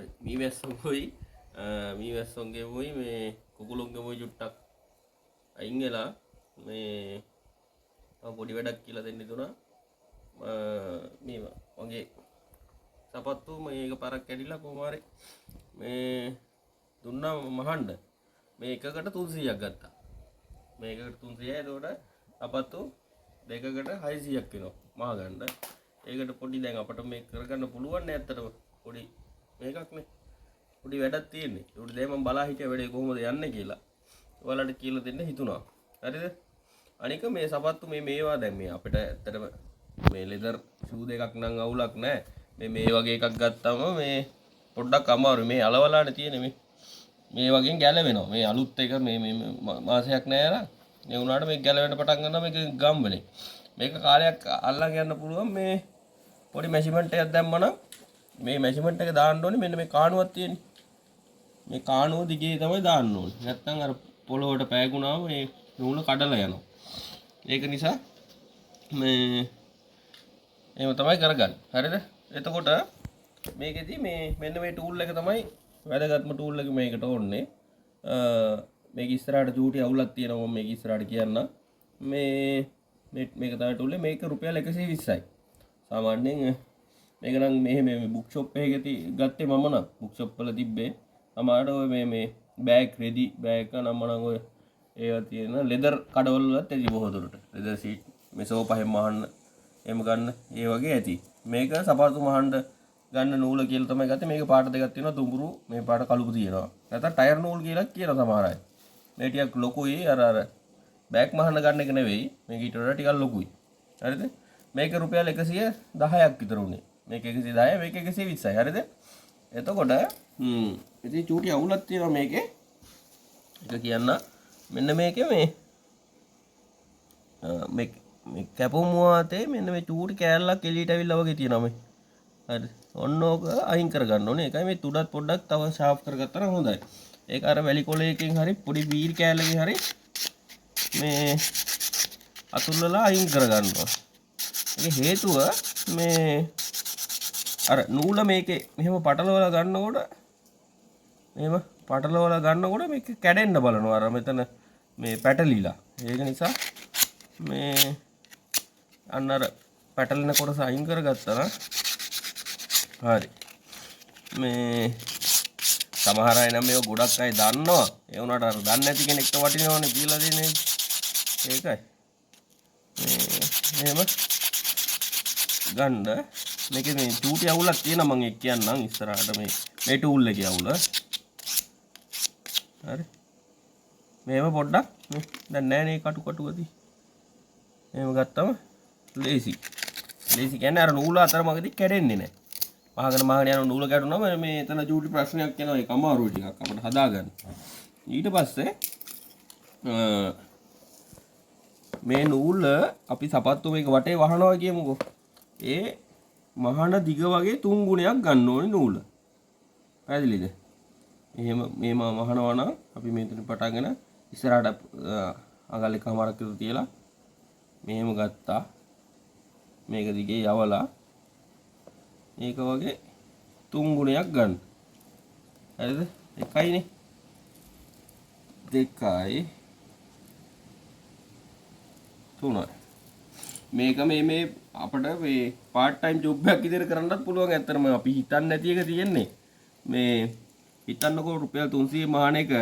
හරි මීමැස්සොයි මීමැස්සොන්ගේ මේ කුකුළුන්ගේ මොයි චුට්ටක් අයින් වෙලා මේ තව පොඩි වැඩක් කියලා දෙන්න දුනා මේ වගේ සපත්තු මේක පරක් කැඩිලා කොහොම හරි මේ දුන්නා මහන්න මේ එකකට 300ක් ගත්තා මේකකට 300යි එතකොට සපත්තු දෙකකට 600ක් වෙනවා මහ ගන්න ඒකට පොඩි දැන් අපිට මේක කරගන්න පුළුවන් නේ ඇත්තටම පොඩි මේකක් නේ පොඩි වැඩක් තියෙන්නේ ඒකට දැන් මම බලා හිටියා වැඩේ කොහොමද යන්නේ කියලා ඔයාලට කියලා දෙන්න හිතුණා හරිද අනික මේ සපත්තු මේවා දැන් මේ අපිට ඇත්තටම මේ ලෙදර් ෂූ දෙකක් නම් අවුලක් නැහැ මේ වගේ එකක් ගත්තම මේ පොඩ්ඩක් අමාරුයි මේ අලවලානේ තියෙන්නේ මේ වගේ ගැලවෙනවා මේ අලුත් එක මේ මාසයක් නෑලා මේ උනාට මේක ගැලවෙන්න පටන් ගන්නවා මේක ගම්බනේ මේක කාලයක් අල්ලන් යන්න පුළුවන් මේ පොඩි මෙෂර්මන්ට් එකක් දැම්මනම් මේ මෙෂර්මන්ට් එක දාන්න ඕනේ මෙන්න මේ කාණුවක් තියෙන්නේ මේ කාණුව දිගේ තමයි දාන්න ඕනේ නැත්නම් අර පොළොවට පෑගුණාම මේ නූල කඩලා යනවා ඒක නිසා මේ එහෙම තමයි කරගන්නේ හරිද එතකොට මේකෙදි මේ මෙන්න මේ ටූල් එක තමයි වැදගත්ම ටූල් එක මේකට ඕනේ මේක ඉස්සරහට චූටි අවුලක් තියෙනවා මම මේක ඉස්සරහට කියන්න මේක තමයි ටූල් එක මේක රුපියල් 120යි සාමාන්‍යයෙන් මේක නම් මේ බුක් ෂොප් එකේ ගත්තේ මම නම් බුක් ෂොප් වල තිබ්බේ අමාරට ඔය මේ බෑග් රෙදි බෑග් එක නම් මම ඔය ඒවා තියෙන ලෙදර් කඩවල වලත් ඇති බොහෝ දුරට ලෙදර් සීට් මේ සෝපා හැම මහන්න එහෙම ගන්න ඒ වගේ ඇති මේක සපත්තු මහන්න ගන්න නූල කියලා තමයි ගත්තේ මේක පාට දෙකක් තියෙනවා දුඹුරු මේ පාට කළුපු තියෙනවා නැත්නම් ටයර් නූල් කියලා කියන සමහර අය මේ ටිකක් ලොකුයි අර බෑග් මහන්න ගන්න එක නෙවෙයි මේක ඊට වඩා ටිකක් ලොකුයි හරිද මේක රුපියල් 110ක් විතර උනේ මේක 110 මේක 120යි හරිද එතකොට ඉතින් චූටි අවුලක් තියෙනවා මේකේ ඒක කියන්න මෙන්න මේකේ මේ කැපුම් වාතේ මෙන්න මේ චූටි කෑල්ලක් එළියට අවිල්ලා වගේ තියෙනවා මේ හරි ඔන්න ඕක අයින් කරගන්න ඕනේ ඒකයි මේ තුඩත් පොඩ්ඩක් තව ෂාප් කරගත්තා නම් හොඳයි ඒක අර වැලි කොලයකින් හරි පොඩි බීර් කෑල්ලකින් හරි මේ අතුල්ලලා අයින් කරගන්නවා ඒක හේතුව මේ අර නූල මේකේ මෙහෙම පටලවලා ගන්නකොට මේක කැඩෙන්න බලනවා අර මෙතන මේ පැටලිලා ඒක නිසා මේ අන්න අර පැටලෙන කොටස අයින් කරගත්තා නම් හරි මේ සමහර අය නම් මේක ගොඩක් අය දන්නවා ඒ වුණාට අර දන්නේ නැති කෙනෙක්ට වටිනවනේ කියලා දෙන්නේ ඒකයි මේ එහෙම ගන්න මේකේ මේ චූටි අවුලක් තියෙනවා මම ඒක කියන්නම් ඉස්සරහට මේ ටූල් එකේ අවුල හරි මේව පොඩ්ඩක් දැන් නෑ නේ කටු ගති එහෙම ගත්තම ලේසි කියන්නේ අර නූල අතරමඟදී කැඩෙන්නේ නෑ මහගෙන යන නූල කැඩුනම මේ එතන චූටි ප්‍රශ්නයක් යනවා ඒක අමාරුයි ටිකක් අපිට හදාගන්න ඊට පස්සේ මේ නූල අපි සපත්තු මේක වටේ වහනවා කියමුකෝ ඒ මහන දිග වගේ 3 ගුණයක් ගන්න ඕනේ නූල පැහැදිලිද එහෙම මේ මහනවා නම් අපි මෙතන පටන්ගෙන ඉස්සරහට අඟල් එකමාරක් විතර තියලා මෙහෙම ගත්තා මේක දිගේ යවලා මේක වගේ 3 ගුණයක් ගන්න. හරිද? එකයිනේ. දෙකයි තුනයි. මේක මේ අපිට මේ part time job එකක් විදිහට කරන්නත් පුළුවන්. ඇත්තටම අපි හිතන්නේ නැති එක තියෙන්නේ. මේ හිතන්නකෝ රුපියල් 300 මහාන එක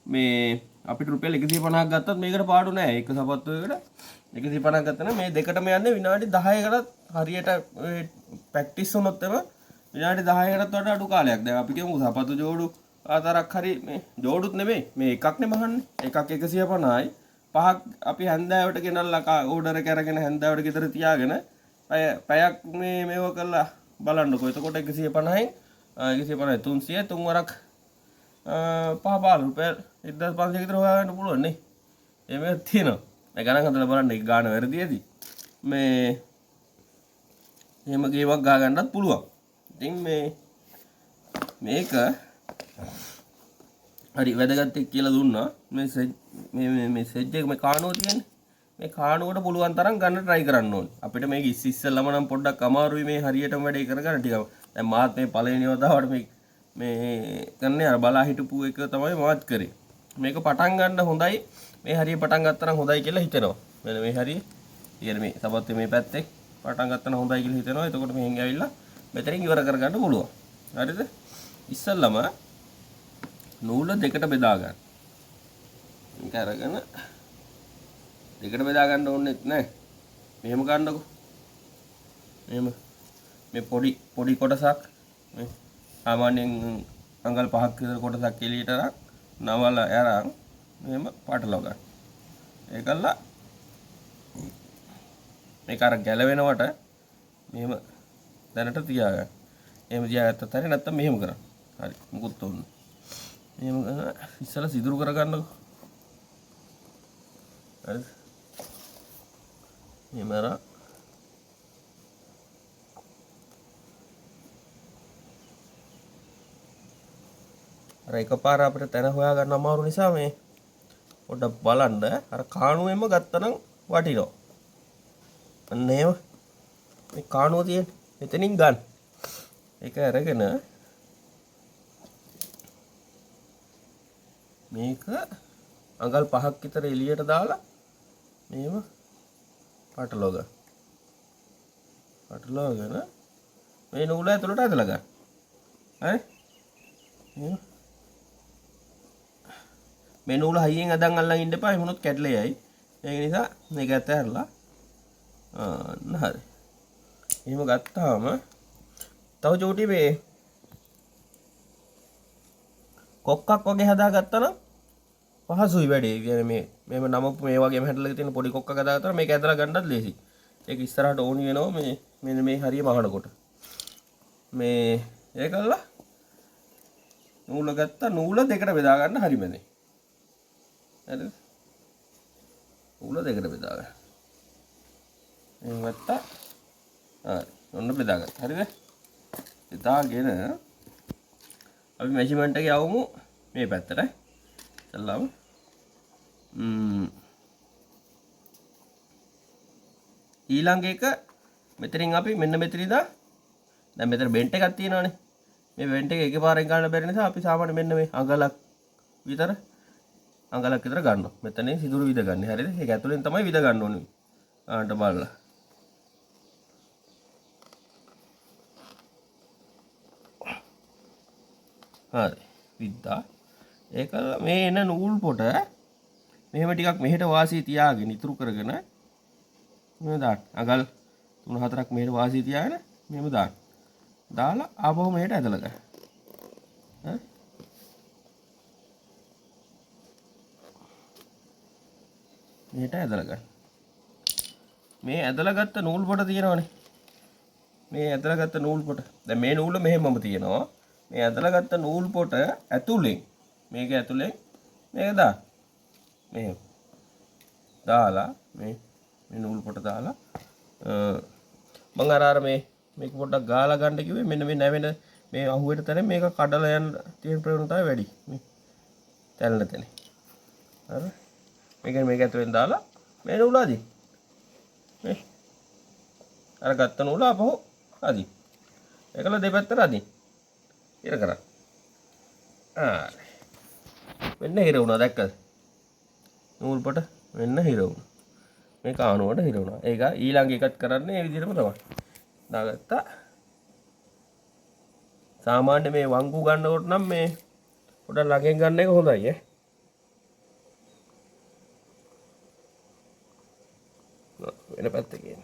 මේ අපිට රුපියල් 150ක් ගත්තත් මේකට පාඩු නෑ. එක සපත්තුවකට 150ක් ගත්තා නම් මේ දෙකටම යන්නේ විනාඩි 10කටත් හරියට ප්‍රැක්ටිස් වුණොත් එම විනාඩි 10කටත් වඩා අඩු කාලයක්. දැන් අපි කියමු සපත්තු ජෝඩු ආතරක් හරි මේ ජෝඩුත් නෙමෙයි මේ එකක්නේ මහන්නේ. එකක් 150යි. පහක් අපි හැන්දෑවට ගෙනල්ලා ඕඩර් එක අරගෙන හැන්දෑවට ගෙදර තියාගෙන පැයක් මේව කරලා බලන්නකෝ. එතකොට 150යි 300 තුන් වරක් පහ පාල රුපියල් 1500 විතර හොයාගන්න පුළුවන් නේ. එහෙම තියෙනවා. මේ ගණන් හදලා බලන්න ඒක ගාන වැරදියේදී. මේ එහෙම ගේමක් ගහ ගන්නත් පුළුවන්. ඉතින් මේක හරි වැදගත් එක් කියලා දුන්නා. මේ සෙජ් එක මේ කාණුව තියෙන්නේ. මේ කාණුවට පුළුවන් තරම් ගන්න try කරන්න ඕනේ. අපිට මේක ඉස්සෙල්ලාම නම් පොඩ්ඩක් අමාරුයි මේ හරියටම වැඩේ කරගන්න ටික. දැන් මාත් මේ පළවෙනි වතාවට මේ ගන්නේ අර බලා හිටපු එක තමයි මමත් කරේ. මේක පටන් ගන්න හොඳයි. මේ හරිය පටන් ගත්තා නම් හොඳයි කියලා හිතෙනවා. මෙන්න මේ හරිය. ඊයර මේ සපත්තු මේ පැත්තේ පටන් ගත්තා නම් හොඳයි කියලා හිතෙනවා. එතකොට මෙහෙන් ඇවිල්ලා මෙතනින් ඉවර කරගන්න පුළුවන්. හරිද? ඉස්සල්ලාම නූල දෙකට බෙදා ගන්න. මේක අරගෙන දෙකට බෙදා ගන්න ඕනෙත් නැහැ. මෙහෙම ගන්නකො. මෙහෙම මේ පොඩි කොටසක් මේ සාමාන්‍යයෙන් අඟල් 5ක් විතර කොටසක් එළියට අරන් නවල අරන් මෙහෙම පාටලව ගන්න. ඒකල්ලා මේක අර ගැලවෙනවට මෙහෙම දැනට තියාගන්න. එහෙම තියාගත්තත් හරිය නැත්නම් මෙහෙම කරන්න. හරි මුකුත් ඕනේ. මෙහෙම ඉස්සලා සිදුරු කරගන්නකො. හරිද? මෙහෙම අර එකපාර අපිට තැන හොයාගන්න අමාරු නිසා මේ පොඩ්ඩක් බලන්න අර කාණුවෙන්ම ගත්තනම් වටිනවා. අන්න එහෙම මේ කාණුව තියෙන මෙතනින් ගන්න. ඒක අරගෙන මේක අඟල් 5ක් විතර එළියට දාලා මෙහෙම පටලව ගන්න. පටලවගෙන මේ නූල ඇතුළට ඇදලා ගන්න. හරි? එහෙම මේ නූල හයියෙන් අදන් අල්ලන් ඉන්න එපා. එහෙම වුණොත් කැඩලා යයි. ඒක නිසා මේක ඇතහැරලා හරි. එහෙම ගත්තාම තව චූටි මේ කොක්කක් වගේ හදාගත්තා නම් පහසුයි වැඩේ. කියන්නේ මේ මේව නමපු මේ වගේම හැදලා තියෙන පොඩි කොක්කක් හදාගත්තා නම් මේක ඇදලා ගන්නත් ලේසි. ඒක ඉස්සරහට ඕනි වෙනවා මේ මෙන්න මේ හරිය මහනකොට. මේ ඒකල්ලා නූල ගත්තා නූල දෙකට බෙදා ගන්න හරියමනේ. හරිද? නූල දෙකට බෙදා ගන්න. එහෙම ගත්තා. හරි. ඔන්න බෙදාගත්තා. හරිද? බෙදාගෙන අපි මෙෂර්මන්ට් එක යවමු මේ පැත්තට. ඉතින්ලාම ඊළඟ එක මෙතනින් අපි මෙන්න මෙතන ඉඳන් දැන් මෙතන බෙන්ට් එකක් තියෙනවානේ. මේ බෙන්ට් එක එකපාරෙන් ගන්න බැරි නිසා අපි සාමාන්‍ය මෙන්න මේ අඟලක් විතර ගන්නවා. මෙතනින් සිදුරු විද ගන්න. හරිද? ඒක ඇතුලෙන් තමයි විද ගන්න ඕනේ. ආන්න බලලා. හරි. විද්දා. ඒක මේ එන නූල් පොට මෙහෙම ටිකක් මෙහෙට වාසිය තියාගෙන ඉතුරු කරගෙන මෙහෙම දාන්න. අඟල් 3-4ක් මෙහෙට වාසිය තියාගෙන මෙහෙම දාන්න. දාලා ආපහු මෙහෙට ඇදලා ගන්න. හරි. මෙහෙට ඇදලා ගන්න. මේ ඇදලා ගත්ත නූල් පොට තියෙනවනේ. මේ ඇදලා ගත්ත නූල් පොට. දැන් මේ නූල මෙහෙමම තියෙනවා. මේ ඇදලා ගත්ත නූල් පොට ඇතුලෙන් මේක ඇතුලෙන් මේක දාන්න. මෙහෙම. දාලා මේ නූල් පොට දාලා මම අර මේක පොඩ්ඩක් ගාලා ගන්න කිව්වේ මෙන්න මේ නැවෙන මේ අහුවෙට තැන මේක කඩලා යන තියෙන ප්‍රවණතාවය වැඩි. මේ තැල්න තැන. හරි. මේක ඇතුලෙන් දාලා මේ නූල අදින්න. මේ අර ගත්ත නූල අපහු අදින්න. ඒකල දෙපැත්තට අදින්න. ඉර කරා. මෙන්න හිර වුණා දැක්කද? නූල් පොට මෙන්න හිර වුණා. මේ කාණුවට හිර වුණා. ඒක ඊළඟ එකත් කරන්නේ මේ විදිහටම තමයි. දාගත්තා. සාමාන්‍ය මේ වංගු ගන්නකොට නම් මේ පොඩ ළඟෙන් ගන්න එක හොඳයි ඈ. වෙන පැත්තක ඉන්න.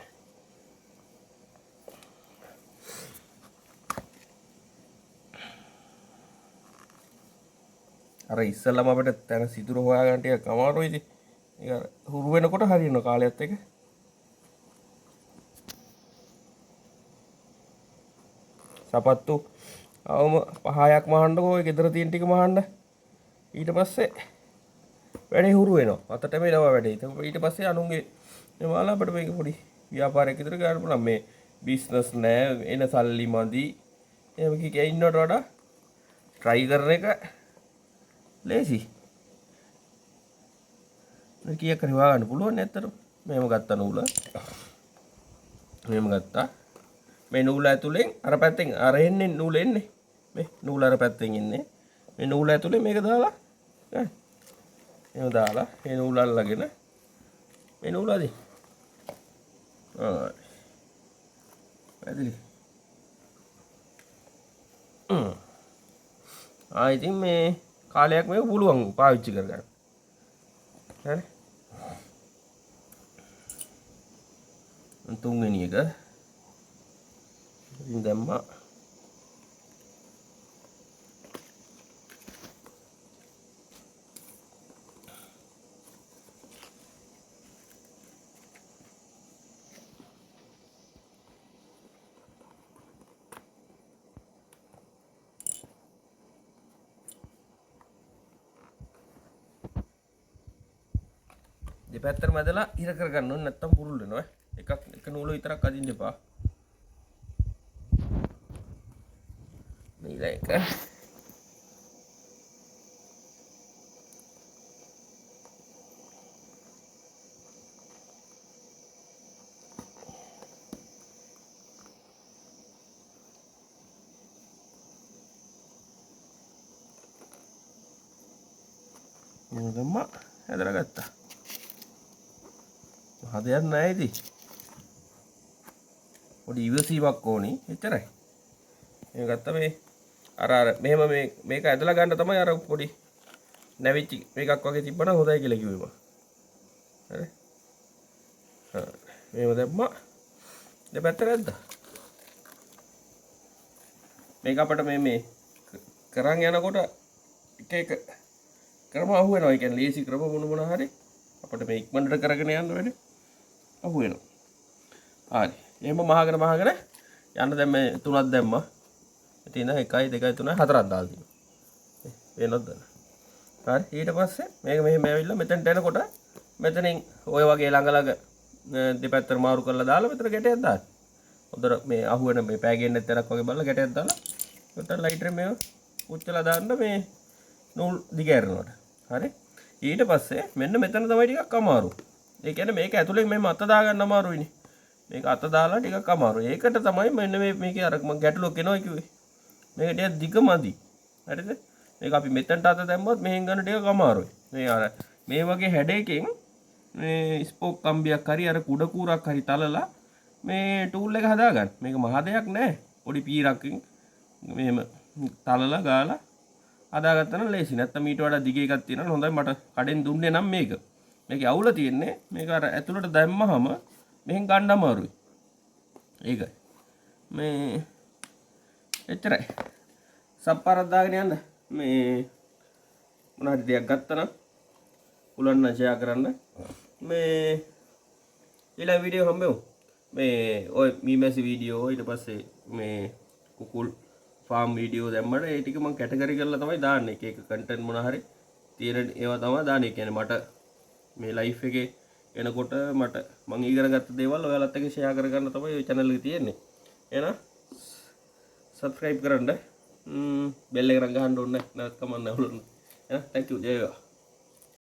අර ඉස්සල්ලාම අපිට තන සිදුර හොයාගන්න ටික අමාරුයි ඉතින්. ඒක හුරු වෙනකොට හරියන කාලයත් එක. සපත්තු අවම 5ක් මහන්නකෝ ඔය ගෙදර තියෙන ටික මහන්න. ඊට පස්සේ වැඩේ හුරු වෙනවා. අතට මෙනවා වැඩේ. ඊට පස්සේ අනුන්ගේ එමාලා අපිට මේක පොඩි ව්‍යාපාරයක් විතර ගන්න පුළුවන්. මේ බිස්නස් නෑ එන සල්ලි මදි. එහෙම කිය ඉන්නවට වඩා try කරන එක ලේසි. කීයක් හරි හොයාගන්න පුළුවන් ඇත්තටම. මෙහෙම ගත්ත නූල. මෙහෙම ගත්තා. මේ නූල ඇතුලෙන් අර පැත්තෙන් අර එන්නේ නූල එන්නේ. මේ නූල අර පැත්තෙන් ඉන්නේ. මේ නූල ඇතුලේ මේක දාලා ගන්න. එහෙම දාලා මේ නූල අල්ලගෙන මේ නූල අදින්න. පැහැදිලි. ඉතින් මේ කාලයක් මේක පුළුවන් පාවිච්චි කරගන්න. හරි. තුන්වෙනි එක ඉතින් දැම්මා. දෙපැත්තට මැදලා ඉර කරගන්න ඕනේ නැත්තම් පුරුල් වෙනවා. එක නූල විතරක් අදින්න එපා. මේක එක මොකදම හැදලා ගත්තා. හදයක් නැහැ ඉතින්. පොඩි ඉවසීමක් ඕනි. එච්චරයි. මේ ගත්තා මේ අර මෙහෙම මේක ඇදලා ගන්න තමයි අර පොඩි නැවිච්ච මේකක් වගේ තිබ්බනම් හොඳයි කියලා කිව්වේ මම. හරි. මේව දැම්මා. දෙපැත්තට ඇද්දා. මේක අපිට මේ කරන් යනකොට එක ක්‍රම අහු වෙනවා. ඒ කියන්නේ ලේසි ක්‍රම මොන හරි අපිට මේ ඉක්මනට කරගෙන යන්න වෙන්නේ. අහු වෙනවා. හරි. එහෙම මහගෙන යන්න දැන් මේ තුනක් දැම්මා. ඉතින් 1 2 3 4ක් දාලා තියෙනවා. වෙනවද? හරි. ඊට පස්සේ මේක මෙහෙම ඇවිල්ලා මෙතනට එනකොට මෙතනින් ඔය වගේ ළඟ දෙපැත්තට මාරු කරලා දාලා මෙතන ගැටයක් දාන්න. හොඳට මේ අහු වෙන මේ පෑගෙන්නේ නැතරක් වගේ බලලා ගැටයක් දාලා මෙතන ලයිටර් මේව උච්චලා දාන්න මේ නූල් දිග ඇරනකොට. හරි. ඊට පස්සේ මෙන්න මෙතන තමයි ටිකක් අමාරු. ඒ කියන්නේ මේක ඇතුලෙන් මෙහෙම අත දාගන්න අමාරුයිනේ. මේක අත දාලා ටිකක් අමාරුයි. ඒකට තමයි මෙන්න මේකේ අර මම ගැටලුවක් එනවා කිව්වේ. මේක ටිකක් දිගමදි. හරිද? මේක අපි මෙතනට අත දැම්මොත් මෙහෙන් ගන්න ටිකක් අමාරුයි. මේ අර මේ වගේ හැඩයකින් මේ ස්පෝක් කම්බියක් හරි අර කුඩ කූරක් හරි තලලා මේ ටූල් එක හදාගන්න. මේක මහ දෙයක් නෑ. පොඩි පීරක්කින් මෙහෙම තලලා ගාලා හදාගත්තා නම් ලේසි. නැත්තම් ඊට වඩා දිග එකක් තියෙනවා. හොඳයි මට කඩෙන් දුන්නේ නම් මේක. මේකේ අවුල තියෙන්නේ මේක අර ඇතුළට දැම්මහම මෙහෙන් ගන්න අමාරුයි. ඒකයි. මේ එච්චරයි. සප්පාරක් දාගෙන යන්න. මේ මොන හරි දෙයක් ගත්තා නම් උලන්න ෂෙයා කරන්න. මේ ඊළඟ වීඩියෝ හම්බෙමු. මේ ඔය මීමැසි වීඩියෝ ඊට පස්සේ මේ කුකුල් ෆාම් වීඩියෝ දැම්මට ඒ ටික මම කැටගරි කරලා තමයි දාන්නේ. එක එක කන්ටෙන්ට් මොන හරි තියෙන ඒවා තමයි දාන්නේ. කියන්නේ මට මේ ලයිෆ් එකේ එනකොට මට මම ඉගෙන ගත්ත දේවල් ඔයාලත් එක්ක ෂෙයා කරගන්න තමයි ඔය channel එකේ තියෙන්නේ. එහෙනම් subscribe කරන්න. බෙල් එක ගහන්න ඕනේ නැත්නම් කමන්න ඕනේ. එහෙනම් thank you ජය වේවා.